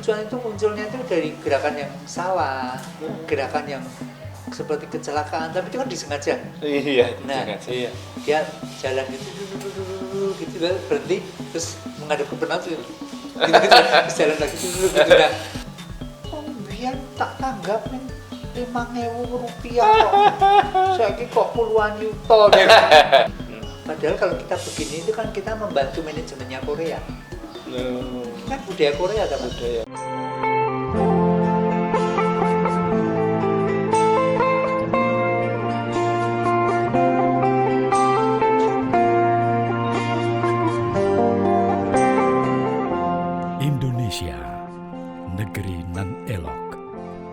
kelucuan itu munculnya itu dari gerakan yang salah, gerakan yang seperti kecelakaan, tapi itu kan disengaja. Iya, Nah, disengaja, iya. dia jalan gitu berhenti terus menghadap ke penonton gitu, terus jalan lagi gitu. Nah, biar tak tanggap nih 5.000 rupiah kok, saya kok puluhan juta deh. Padahal kalau kita begini itu kan kita membantu manajemennya Korea. Kan budaya Korea ada budaya. Indonesia, negeri nan elok,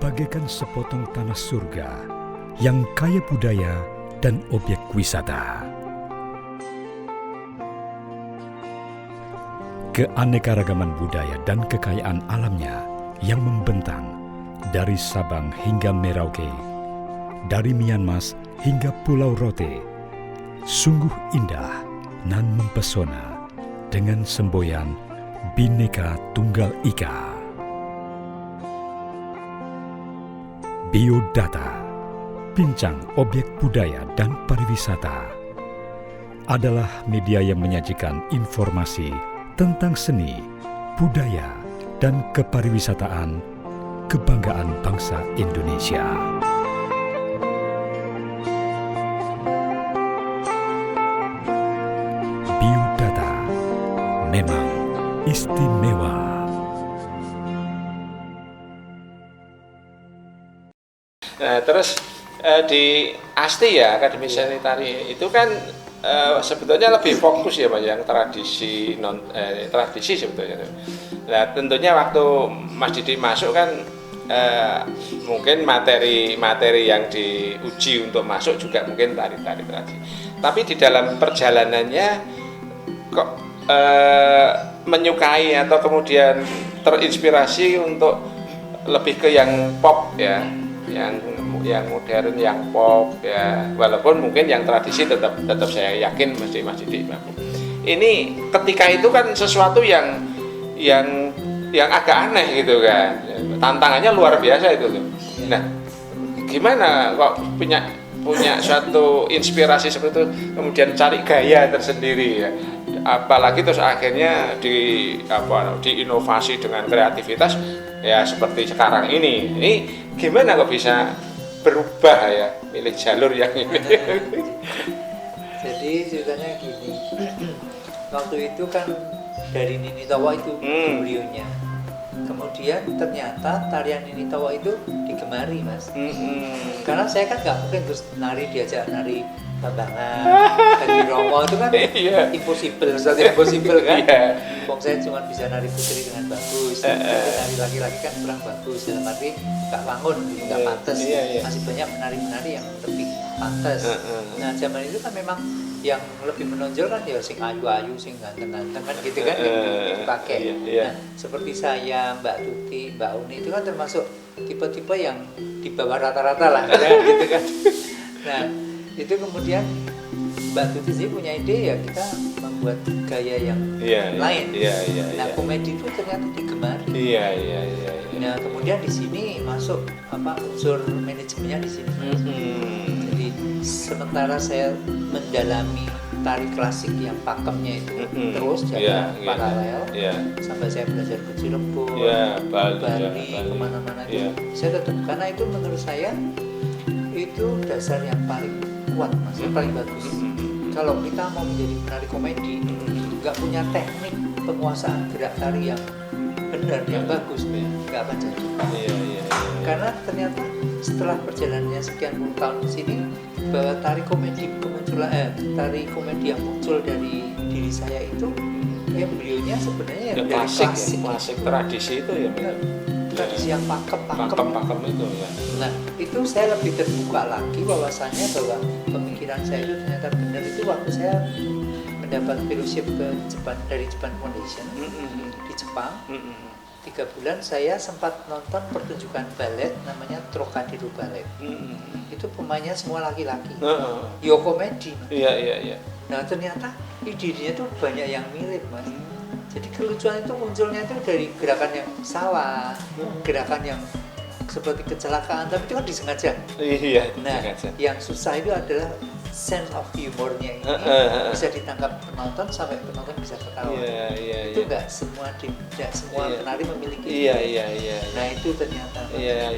bagaikan sepotong tanah surga yang kaya budaya dan objek wisata. Keanekaragaman budaya dan kekayaan alamnya yang membentang dari Sabang hingga Merauke, dari Myanmar hingga Pulau Rote, sungguh indah nan mempesona dengan semboyan Bhinneka Tunggal Ika. Biodata, bincang objek budaya dan pariwisata, adalah media yang menyajikan informasi tentang seni, budaya, dan kepariwisataan kebanggaan bangsa Indonesia. Biodata memang istimewa. Nah, terus di ASTI ya, Akademi Seni Tari itu kan sebetulnya lebih fokus ya Mas, yang tradisi tradisi sebetulnya. Nah, tentunya waktu Mas Didi masuk kan mungkin materi yang diuji untuk masuk juga mungkin tari tradisi. Tapi di dalam perjalanannya kok menyukai atau kemudian terinspirasi untuk lebih ke yang pop ya, yang modern, yang pop ya, walaupun mungkin yang tradisi tetap saya yakin Mas Didi mampu. Ini ketika itu kan sesuatu yang agak aneh gitu kan, tantangannya luar biasa itu tuh. Nah, gimana kok punya suatu inspirasi seperti itu, kemudian cari gaya tersendiri ya, apalagi terus akhirnya diinovasi dengan kreativitas ya seperti sekarang ini gimana kok bisa berubah ya, milih jalur yang ini? Jadi ceritanya gini, waktu itu kan dari Nini Tawa itu embrionya, kemudian ternyata tarian Nini Tawa itu digemari Mas, karena saya kan nggak mungkin terus diajak nari Bambangan, Tadi Romo itu kan impossible, sesuatu yang impossible kan. Bong saya cuma bisa nari putri dengan bagus, nari laki-laki kan kurang bagus, dalam arti nggak bangun, nggak pantas. Masih banyak menari-menari yang lebih pantas. Nah zaman itu kan memang yang lebih menonjol kan ya sing ayu-ayu, sing ganteng-ganteng kan gitu kan dipakai. Nah seperti saya, Mbak Tuti, Mbak Uni itu kan termasuk tipe-tipe yang di bawah rata-rata lah gitu kan. Nah itu kemudian Mbak Tuti sih punya ide ya kita membuat gaya yang lain. Nah komedi itu ternyata digemari. Nah kemudian di sini masuk unsur manajemennya di sini. Jadi sementara saya mendalami tari klasik yang pakemnya itu terus jalan paralel sampai saya belajar ke Cirebon, Bali, kemana-mana itu saya tetap, karena itu menurut saya itu dasar yang paling kuat Mas, yang paling bagus. Kalau kita mau menjadi penari komedi nggak punya teknik penguasaan gerak tari yang benar, yang bagus, nggak akan jadi. Karena ternyata setelah perjalanannya sekian puluh tahun di sini, bahwa tari komedi yang muncul dari diri saya itu ya beliaunya sebenarnya yang dari klasik tradisi itu ya. Tradisi yang pakem itu ya. Nah itu saya lebih terbuka lagi wawasannya bahwa pemikiran saya itu ternyata benar. Itu waktu saya mendapat fellowship dari Japan Foundation di Jepang. 3 bulan saya sempat nonton pertunjukan balet namanya Trocadero Ballet. Itu pemainnya semua laki-laki. Yo komedi. Iya. Nah ternyata ide-idenya tuh banyak yang mirip Mas. Jadi kelucuan itu munculnya itu dari gerakan yang salah, gerakan yang seperti kecelakaan, tapi itu kan disengaja. Iya, Nah, disengaja. yang susah itu adalah sense of humornya ini bisa ditangkap penonton sampai penonton bisa ketawa. Iya. Itu nggak semua Iya. penari memiliki. Iya. Nah itu ternyata. Iya,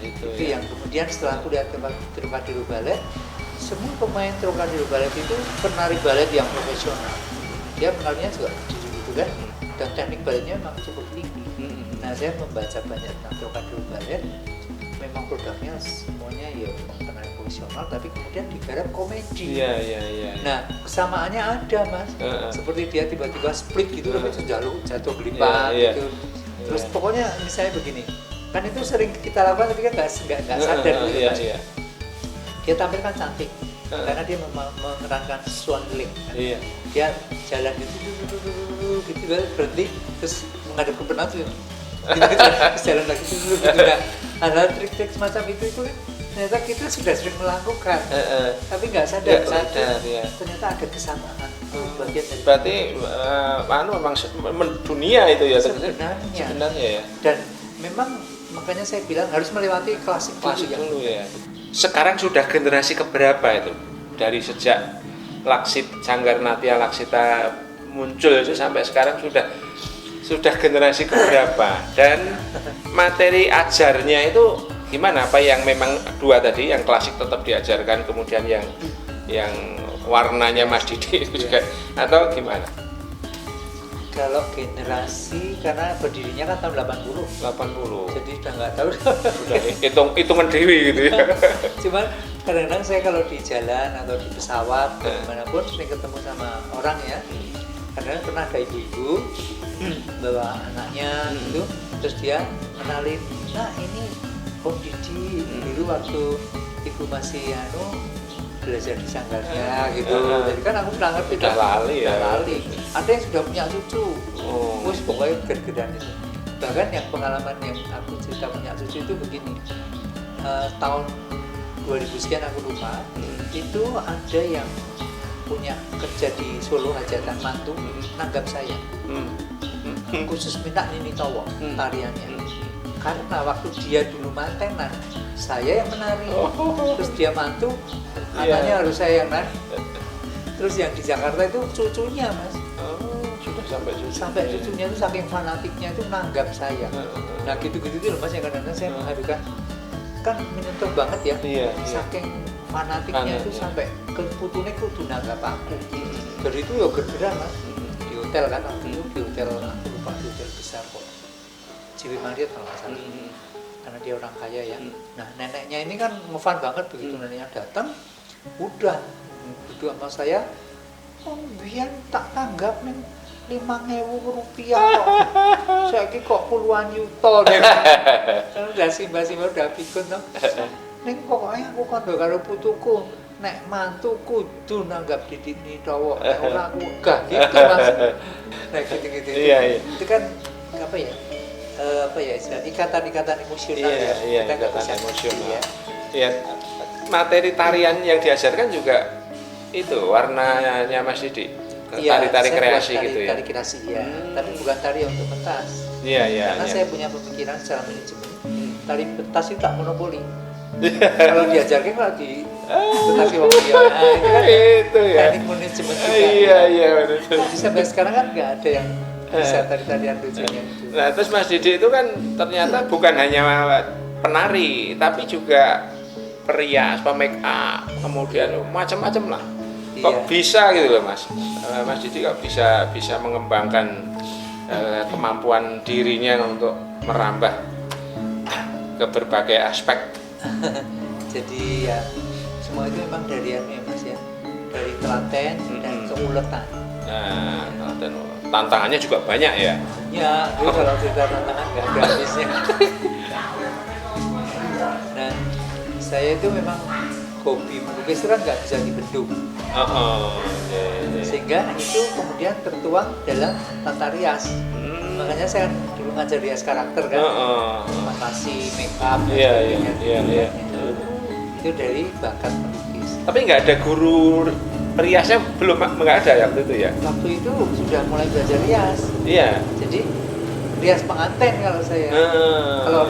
itu ya. Yang kemudian setelah aku lihat Trocadero Ballet, semua pemain Trocadero Ballet itu penari balet yang profesional. Dia menarinya juga berdiri gitu kan, dan teknik baletnya memang cukup tinggi. Nah saya membaca banyak tentang Trocadero Ballet, memang produknya semuanya ya memang penari profesional, tapi kemudian digarap komedi. Iya. Nah kesamaannya ada mas, seperti dia tiba-tiba split gitu, tapi itu jatuh gelimpat Iya. gitu. Terus Iya. pokoknya misalnya begini, kan itu sering kita lakukan tapi kan nggak sadar gitu mas. Iya. Dia tampilkan cantik karena dia memerankan Swan Lake. Kan? Iya. Dia jalan gitu berhenti terus menghadap ke penonton gitu, terus jalan lagi gitu. Nah, hal-hal trik-trik semacam itu kan ternyata kita sudah sering melakukan, tapi nggak sadar. Ya. Ternyata ada kesamaan. Bagian dari Berarti memang mendunia itu ya sebenarnya ya. Dan memang makanya saya bilang harus melewati klasik dulu ya. Sekarang sudah generasi keberapa itu? Dari sejak Sanggar Natya Laksita muncul itu sampai sekarang sudah generasi keberapa? Dan materi ajarnya itu gimana? Apa yang memang dua tadi, yang klasik tetap diajarkan, kemudian yang warnanya Mas Didi itu juga, atau gimana? Kalau generasi, karena berdirinya kan tahun 80, jadi udah nggak tahu. Udah hitungan dewi gitu ya. Cuman kadang-kadang saya kalau di jalan atau di pesawat dimanapun sering ketemu sama orang ya, kadang-kadang pernah ada ibu-ibu bawa anaknya gitu, terus dia kenalin, nah ini Om Didi dulu waktu ibu masih belajar di sanggarnya gitu. Jadi kan aku pernah ngerti Udah lali ya. Ada yang sudah punya cucu. Terus pokoknya gede-gedean itu. Bahkan yang pengalaman yang aku cerita punya cucu itu begini. Tahun 2000 sekian aku lupa. Itu ada yang punya kerja di Solo hajatan mantu nanggap saya. Khusus minta Nini Towo tariannya. Karena waktu dia dulu mantenan, saya yang menari. Terus dia mantu, anaknya harus saya yang nari. Terus yang di Jakarta itu cucunya mas. Sudah sampai cucunya itu saking fanatiknya itu nanggap saya. Nah gitu-gitu loh mas, yang kadang-kadang saya mengharukan. Kan menyentuh banget ya. Saking fanatiknya itu sampai ke putune kudu nanggap aku. Dari itu ya gergeran mas. Di hotel kan waktu itu, di hotel aku lupa, di hotel besar kok. Ciwi Marriott kalau nggak salah, karena dia orang kaya ya. Nah neneknya ini kan ngefan banget, begitu neneknya datang, udah duduk sama saya, biar tak tanggap nih 5.000 rupiah kok, saya kok puluhan juta deh. Udah simba-simba udah pikun dong. Neng pokoknya aku kondo karo putuku, nek mantu kudu nanggap Didi Towo, nek ora aku gak gitu mas. Nah gitu-gitu. Itu kan apa ya istilah ikatan-ikatan emosional ya. Kita nggak bisa emosional. Ya, materi tarian yang diajarkan juga itu warnanya Mas Didi. Tari-tari kreasi gitu ya. Tari kreasi ya, tapi bukan tari untuk pentas. Iya. Karena saya punya pemikiran secara manajemen, tari pentas itu tak monopoli. Kalau diajarkan malah di pentas wong dia. Nah, itu kan teknik manajemen juga. Iya. Jadi sampai sekarang kan nggak ada yang bisa tari-tarian lucunya itu. Nah terus Mas Didi itu kan ternyata bukan hanya penari, tapi juga perias, make up, kemudian macam-macam lah. Kok bisa gitu loh Mas? Mas Didi kok bisa mengembangkan kemampuan dirinya untuk merambah ke berbagai aspek. Jadi ya semua itu memang dari ya Mas ya, dari telaten dan keuletan. Nah, dan tantangannya juga banyak ya. Ya, itu kalau cerita tantangan nggak ada habisnya. Nah, saya itu memang hobi melukis itu kan nggak bisa dibendung. Sehingga itu kemudian tertuang dalam tata rias. Makanya saya dulu ngajar rias karakter kan, fantasi, make up, Iya. Itu dari bakat melukis. Tapi nggak ada guru periasnya belum nggak ada ya waktu itu ya? Waktu itu sudah mulai belajar rias. Iya. Jadi rias pengantin kalau saya. Kalau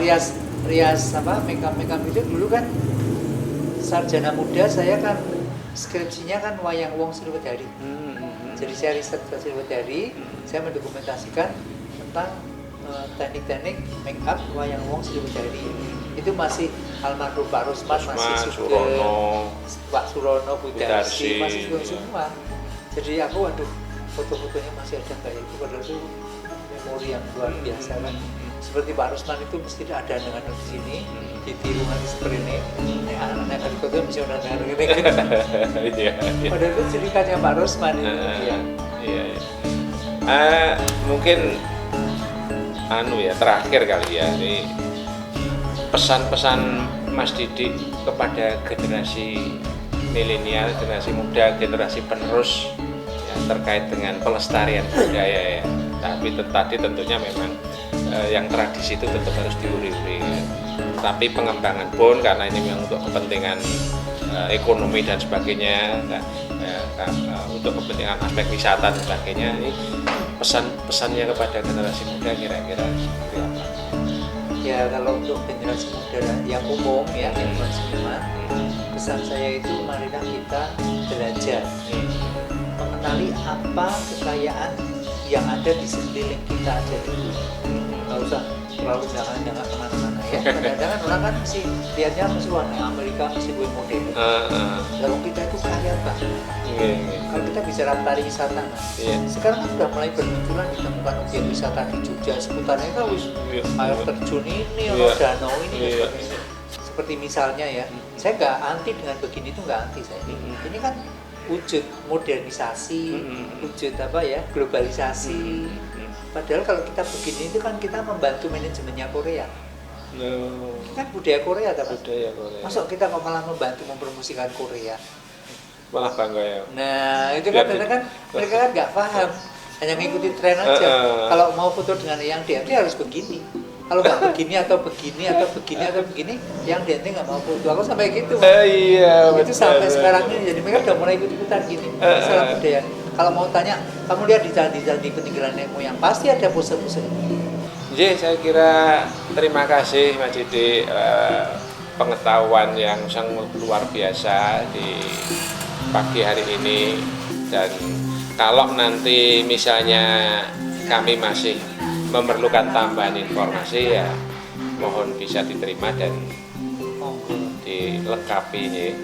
rias apa makeup itu dulu kan sarjana muda saya kan skripsinya kan wayang wong Sriwedari. Jadi saya riset ke Sriwedari, saya mendokumentasikan tentang teknik-teknik make up wayang wong Sriwedari. Itu masih almarhum Pak Rusman, masih Surono, Pak Surono, Budarsi, masih iya. semua. Jadi aku waduh foto-fotonya masih ada kayak itu, padahal itu memori yang luar biasa kan. Seperti Pak Rusman itu mesti ada dengan di sini, ditiru nanti seperti ini. Anak-anak dari kota mesti ada dengan ini. Iya. Padahal itu ceritanya Pak Rusman itu. Iya. Mungkin ya terakhir kali ya ini pesan-pesan Mas Didik kepada generasi milenial, generasi muda, generasi penerus ya, terkait dengan pelestarian budaya ya. Tapi tadi tentunya memang yang tradisi itu tetap harus diuri-uri. Ya. Tapi pengembangan pun karena ini memang untuk kepentingan ekonomi dan sebagainya, untuk kepentingan aspek wisata dan sebagainya. Ini pesan-pesannya kepada generasi muda kira-kira seperti apa? Ya kalau untuk generasi muda yang umum ya, yang konsumen, pesan saya itu marilah kita belajar mengenali apa kekayaan yang ada di sekeliling kita aja dulu. Nggak usah terlalu jangan kemana-mana ya. Kadang-kadang orang kan mesti lihatnya mesti Amerika mesti gue model. Lalu kita itu kaya banget. Kalau kita bicara pariwisata, sekarang kan sudah mulai bermunculan ditemukan objek wisata di Jogja seputarnya kan air terjun ini, danau ini, seperti misalnya ya. Saya nggak anti dengan begini itu nggak anti saya. Ini kan wujud modernisasi, wujud apa ya globalisasi. Padahal kalau kita begini itu kan kita membantu manajemennya Korea. Kan budaya Korea, budaya Korea. Masuk kita kok malah membantu mempromosikan Korea. Malah bangga ya. Nah itu kan kan mereka kan nggak paham, hanya ngikutin tren aja. Kalau mau foto dengan yang dia harus begini. Kalau nggak begini atau begini atau begini atau begini, yang dia nggak mau foto. Aku sampai gitu. Iya. Itu sampai sekarang ini. Jadi mereka udah mulai ikut-ikutan gini. Masalah budaya. Kalau mau tanya, kamu lihat di candi-candi peninggalan nenek moyang pasti ada pose-pose. Jadi saya kira terima kasih Mas Didik, pengetahuan yang sangat luar biasa di pagi hari ini, dan kalau nanti misalnya kami masih memerlukan tambahan informasi ya mohon bisa diterima dan dilengkapi ya.